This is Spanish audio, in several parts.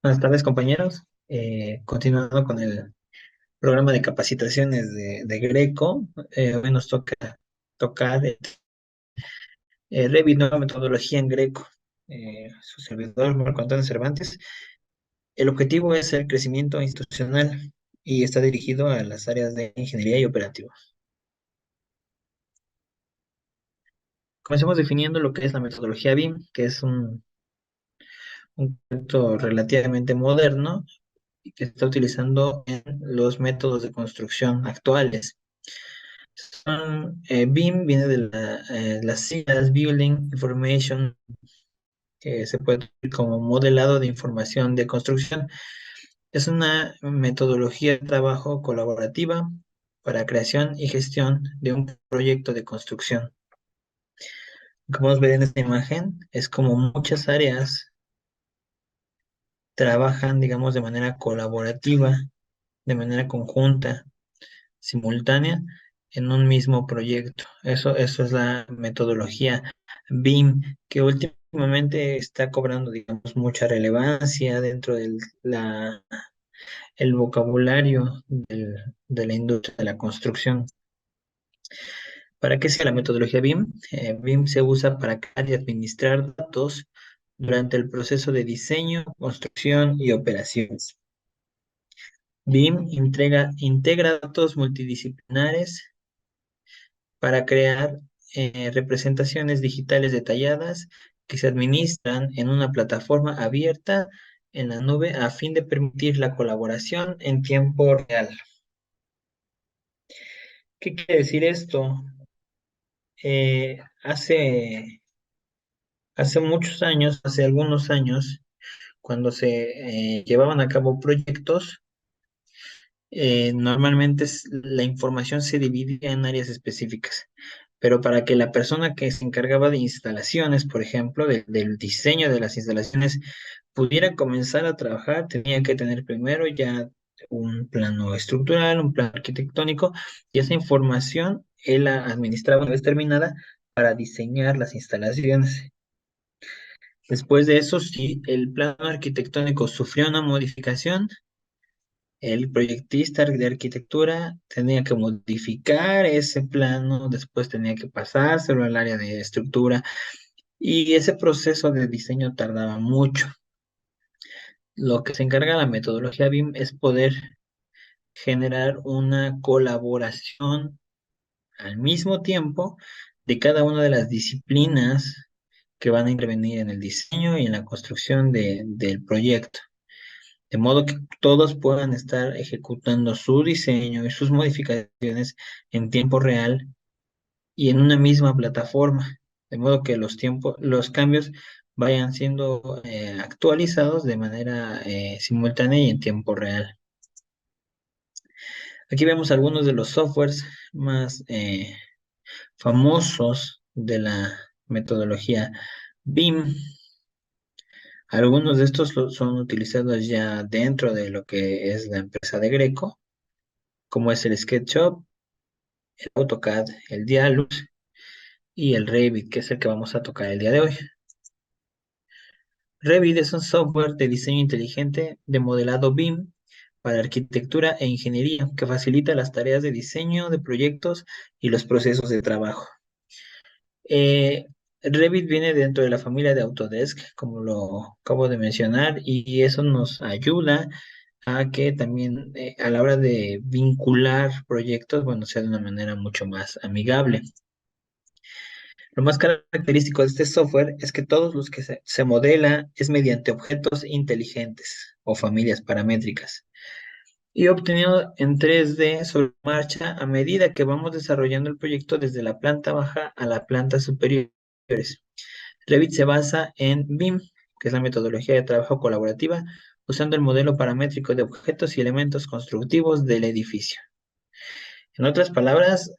Buenas tardes, compañeros. Continuando con el programa de capacitaciones de Greco, hoy nos toca tocar Revit, nueva metodología en Greco. Su servidor, Marco Antonio Cervantes. El objetivo es el crecimiento institucional y está dirigido a las áreas de ingeniería y operativa. Comencemos definiendo lo que es la metodología BIM, que es un concepto relativamente moderno y que se está utilizando en los métodos de construcción actuales. BIM viene de las siglas Building Information, que se puede traducir como modelado de información de construcción. Es una metodología de trabajo colaborativa para creación y gestión de un proyecto de construcción. Como podemos ver en esta imagen, es como muchas áreas trabajan, digamos, de manera colaborativa, de manera conjunta, simultánea en un mismo proyecto. Eso es la metodología BIM, que últimamente está cobrando, digamos, mucha relevancia dentro del el vocabulario de la industria de la construcción. ¿Para qué sirve la metodología BIM? BIM se usa para crear y administrar datos durante el proceso de diseño, construcción y operaciones. BIM integra datos multidisciplinares para crear representaciones digitales detalladas que se administran en una plataforma abierta en la nube a fin de permitir la colaboración en tiempo real. ¿Qué quiere decir esto? Eh, hace, hace muchos años, hace algunos años, cuando se llevaban a cabo proyectos, normalmente la información se dividía en áreas específicas, pero para que la persona que se encargaba de instalaciones, por ejemplo, del diseño de las instalaciones, pudiera comenzar a trabajar, tenía que tener primero ya un plano estructural, un plano arquitectónico, y esa información él la administraba una vez terminada para diseñar las instalaciones. Después de eso, si el plano arquitectónico sufrió una modificación, el proyectista de arquitectura tenía que modificar ese plano, después tenía que pasárselo al área de estructura y ese proceso de diseño tardaba mucho. Lo que se encarga la metodología BIM es poder generar una colaboración al mismo tiempo de cada una de las disciplinas que van a intervenir en el diseño y en la construcción del proyecto. De modo que todos puedan estar ejecutando su diseño y sus modificaciones en tiempo real y en una misma plataforma, de modo que los cambios vayan siendo actualizados de manera simultánea y en tiempo real. Aquí vemos algunos de los softwares más famosos de la metodología BIM. Algunos de estos son utilizados ya dentro de lo que es la empresa de Greco, como es el SketchUp, el AutoCAD, el Dialux y el Revit, que es el que vamos a tocar el día de hoy. Revit es un software de diseño inteligente de modelado BIM para arquitectura e ingeniería que facilita las tareas de diseño de proyectos y los procesos de trabajo. Eh, Revit viene dentro de la familia de Autodesk, como lo acabo de mencionar, y eso nos ayuda a que también a la hora de vincular proyectos, bueno, sea de una manera mucho más amigable. Lo más característico de este software es que todos los que se modela es mediante objetos inteligentes o familias paramétricas y obtenido en 3D sobre marcha a medida que vamos desarrollando el proyecto desde la planta baja a la planta superiores. Revit se basa en BIM, que es la metodología de trabajo colaborativa, usando el modelo paramétrico de objetos y elementos constructivos del edificio. En otras palabras,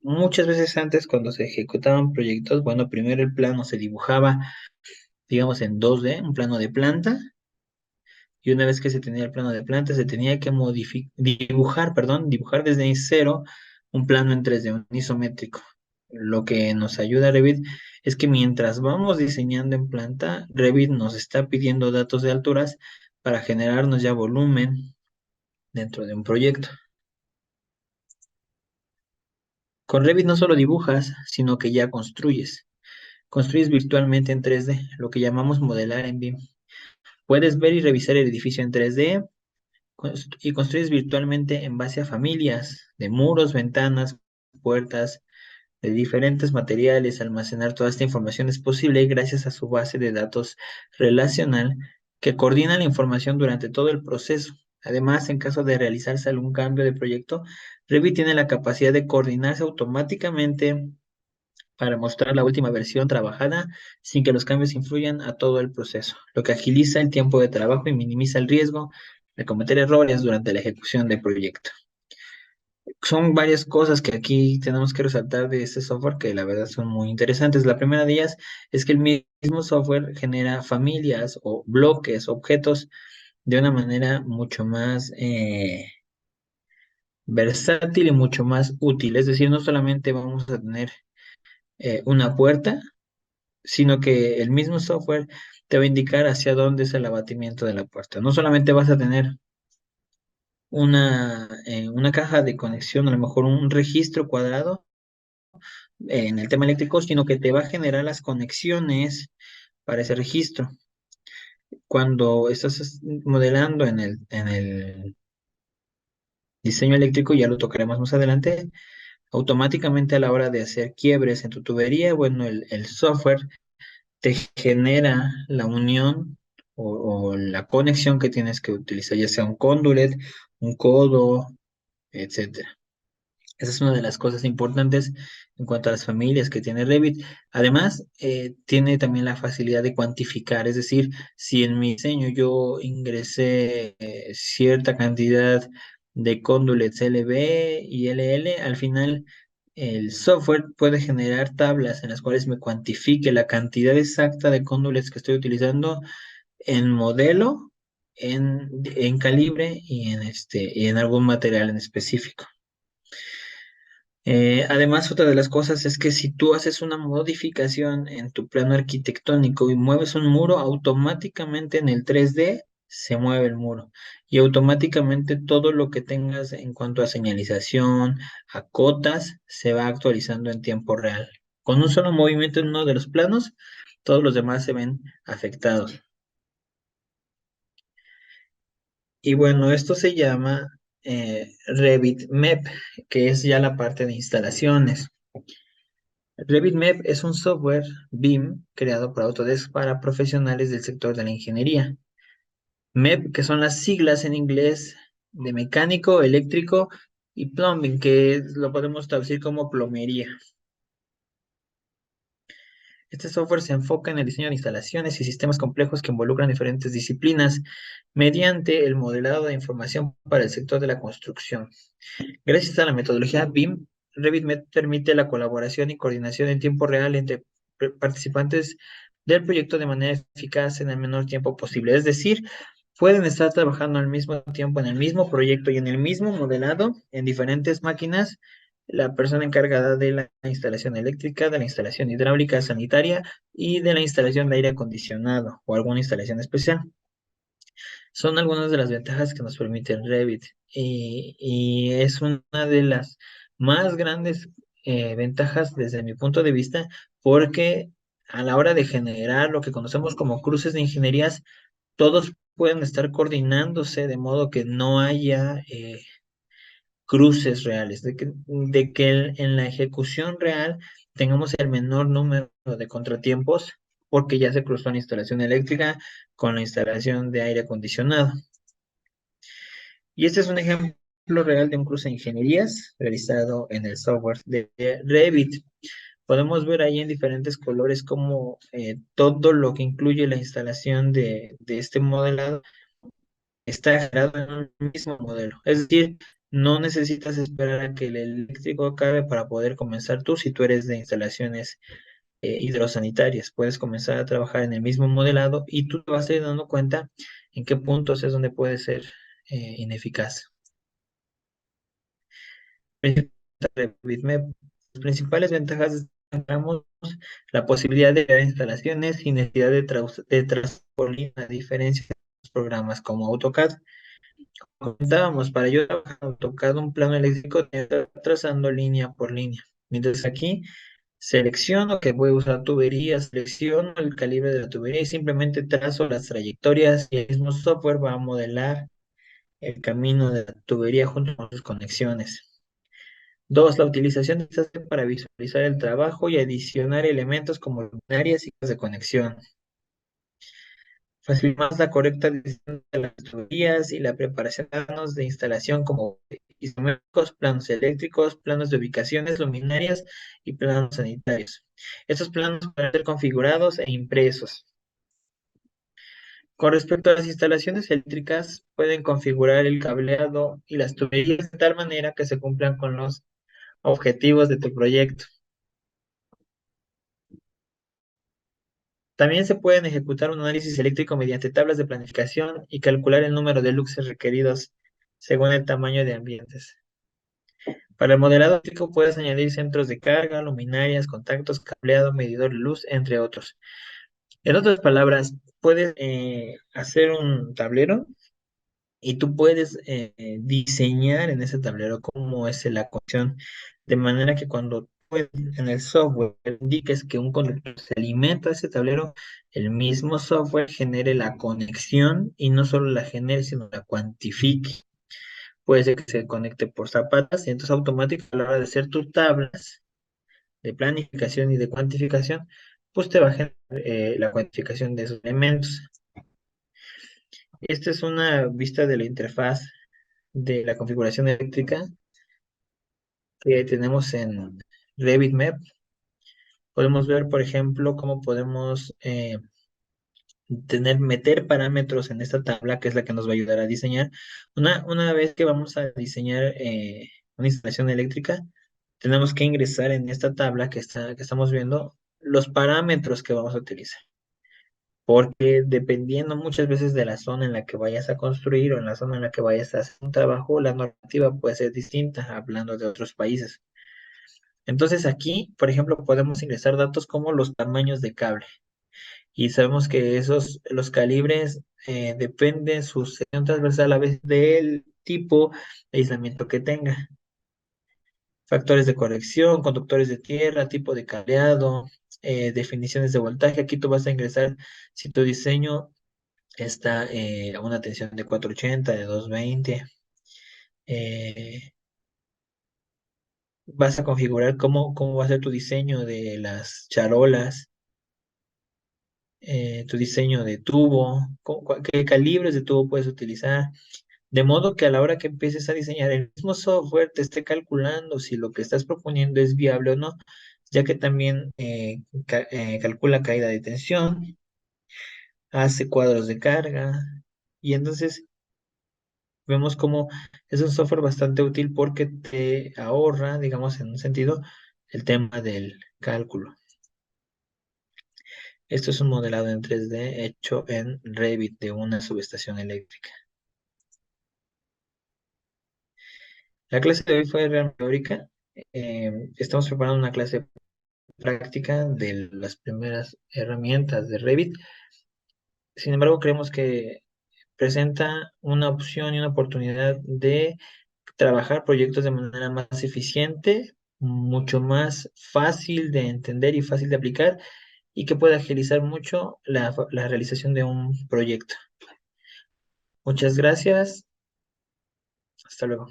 muchas veces antes cuando se ejecutaban proyectos, bueno, primero el plano se dibujaba, digamos, en 2D, un plano de planta, y una vez que se tenía el plano de planta, se tenía que dibujar desde cero un plano en 3D, un isométrico. Lo que nos ayuda a Revit es que mientras vamos diseñando en planta, Revit nos está pidiendo datos de alturas para generarnos ya volumen dentro de un proyecto. Con Revit no solo dibujas, sino que ya construyes. Construyes virtualmente en 3D, lo que llamamos modelar en BIM. Puedes ver y revisar el edificio en 3D y construyes virtualmente en base a familias de muros, ventanas, puertas, de diferentes materiales. Almacenar toda esta información es posible gracias a su base de datos relacional que coordina la información durante todo el proceso. Además, en caso de realizarse algún cambio de proyecto, Revit tiene la capacidad de coordinarse automáticamente para mostrar la última versión trabajada sin que los cambios influyan a todo el proceso, lo que agiliza el tiempo de trabajo y minimiza el riesgo de cometer errores durante la ejecución del proyecto. Son varias cosas que aquí tenemos que resaltar de este software que la verdad son muy interesantes. La primera de ellas es que el mismo software genera familias o bloques, objetos de una manera mucho más versátil y mucho más útil. Es decir, no solamente vamos a tener una puerta, sino que el mismo software te va a indicar hacia dónde es el abatimiento de la puerta. No solamente vas a tener una caja de conexión, a lo mejor un registro cuadrado en el tema eléctrico, sino que te va a generar las conexiones para ese registro. Cuando estás modelando en el diseño eléctrico, ya lo tocaremos más adelante, automáticamente a la hora de hacer quiebres en tu tubería, bueno, el software te genera la unión o la conexión que tienes que utilizar, ya sea un conduit, un codo, etcétera. Esa es una de las cosas importantes en cuanto a las familias que tiene Revit. Además, tiene también la facilidad de cuantificar, es decir, si en mi diseño yo ingresé cierta cantidad de conduits LB y LL, al final el software puede generar tablas en las cuales me cuantifique la cantidad exacta de conduits que estoy utilizando en modelo, en calibre y en algún material en específico. Además, otra de las cosas es que si tú haces una modificación en tu plano arquitectónico y mueves un muro, automáticamente en el 3D se mueve el muro y automáticamente todo lo que tengas en cuanto a señalización, a cotas, se va actualizando en tiempo real. Con un solo movimiento en uno de los planos, todos los demás se ven afectados. Y bueno, esto se llama Revit MEP, que es ya la parte de instalaciones. Revit MEP es un software BIM creado por Autodesk para profesionales del sector de la ingeniería. MEP, que son las siglas en inglés de mecánico, eléctrico y plumbing, que lo podemos traducir como plomería. Este software se enfoca en el diseño de instalaciones y sistemas complejos que involucran diferentes disciplinas mediante el modelado de información para el sector de la construcción. Gracias a la metodología BIM, RevitMed permite la colaboración y coordinación en tiempo real entre participantes del proyecto de manera eficaz en el menor tiempo posible. Es decir, pueden estar trabajando al mismo tiempo en el mismo proyecto y en el mismo modelado en diferentes máquinas. La persona encargada de la instalación eléctrica, de la instalación hidráulica sanitaria y de la instalación de aire acondicionado o alguna instalación especial. Son algunas de las ventajas que nos permite el Revit y es una de las más grandes ventajas desde mi punto de vista porque a la hora de generar lo que conocemos como cruces de ingenierías, todos pueden estar coordinándose de modo que no haya cruces reales, de que en la ejecución real tengamos el menor número de contratiempos porque ya se cruzó la instalación eléctrica con la instalación de aire acondicionado. Y este es un ejemplo real de un cruce de ingenierías realizado en el software de Revit. Podemos ver ahí en diferentes colores cómo todo lo que incluye la instalación de este modelado está generado en un mismo modelo. Es decir, no necesitas esperar a que el eléctrico acabe para poder comenzar tú si tú eres de instalaciones hidrosanitarias. Puedes comenzar a trabajar en el mismo modelado y tú te vas a ir dando cuenta en qué puntos es donde puede ser ineficaz. Las principales ventajas encontramos la posibilidad de crear instalaciones sin necesidad de transportar a diferencia programas como AutoCAD. Comentábamos, para yo trabajar en AutoCAD un plano eléctrico, tengo que estar trazando línea por línea. Mientras aquí selecciono que voy a usar tuberías, selecciono el calibre de la tubería y simplemente trazo las trayectorias y el mismo software va a modelar el camino de la tubería junto con sus conexiones. Dos, la utilización de estas para visualizar el trabajo y adicionar elementos como luminarias y cajas de conexión. Facilitar más la correcta decisión de las tuberías y la preparación de planos de instalación como isométricos, planos eléctricos, planos de ubicaciones, luminarias y planos sanitarios. Estos planos pueden ser configurados e impresos. Con respecto a las instalaciones eléctricas, pueden configurar el cableado y las tuberías de tal manera que se cumplan con los objetivos de tu proyecto. También se pueden ejecutar un análisis eléctrico mediante tablas de planificación y calcular el número de luxes requeridos según el tamaño de ambientes. Para el modelado eléctrico puedes añadir centros de carga, luminarias, contactos, cableado, medidor de luz, entre otros. En otras palabras, puedes hacer un tablero y tú puedes diseñar en ese tablero cómo es la conexión, de manera que cuando tú en el software indiques que un conductor se alimenta de ese tablero, el mismo software genere la conexión y no solo la genere, sino la cuantifique. Puede ser que se conecte por zapatas y entonces automático a la hora de hacer tus tablas de planificación y de cuantificación, pues te va a generar la cuantificación de esos elementos. Esta es una vista de la interfaz de la configuración eléctrica que tenemos en RevitMap. Podemos ver, por ejemplo, cómo podemos meter parámetros en esta tabla, que es la que nos va a ayudar a diseñar. Una vez que vamos a diseñar una instalación eléctrica, tenemos que ingresar en esta tabla que estamos viendo los parámetros que vamos a utilizar. Porque dependiendo muchas veces de la zona en la que vayas a construir o en la zona en la que vayas a hacer un trabajo, la normativa puede ser distinta, hablando de otros países. Entonces aquí, por ejemplo, podemos ingresar datos como los tamaños de cable. Y sabemos que los calibres dependen su sección transversal a veces del tipo de aislamiento que tenga. Factores de corrección, conductores de tierra, tipo de cableado, definiciones de voltaje. Aquí tú vas a ingresar si tu diseño está a una tensión de 480, de 220. eh, Vas a configurar cómo va a ser tu diseño de las charolas, tu diseño de tubo, qué calibres de tubo puedes utilizar, de modo que a la hora que empieces a diseñar el mismo software te esté calculando si lo que estás proponiendo es viable o no, ya que también calcula caída de tensión, hace cuadros de carga, y entonces vemos como es un software bastante útil porque te ahorra, digamos, en un sentido, el tema del cálculo. Esto es un modelado en 3D hecho en Revit de una subestación eléctrica. La clase de hoy fue realmente teórica. Estamos preparando una clase práctica de las primeras herramientas de Revit. Sin embargo, creemos que presenta una opción y una oportunidad de trabajar proyectos de manera más eficiente, mucho más fácil de entender y fácil de aplicar, y que puede agilizar mucho la realización de un proyecto. Muchas gracias. Hasta luego.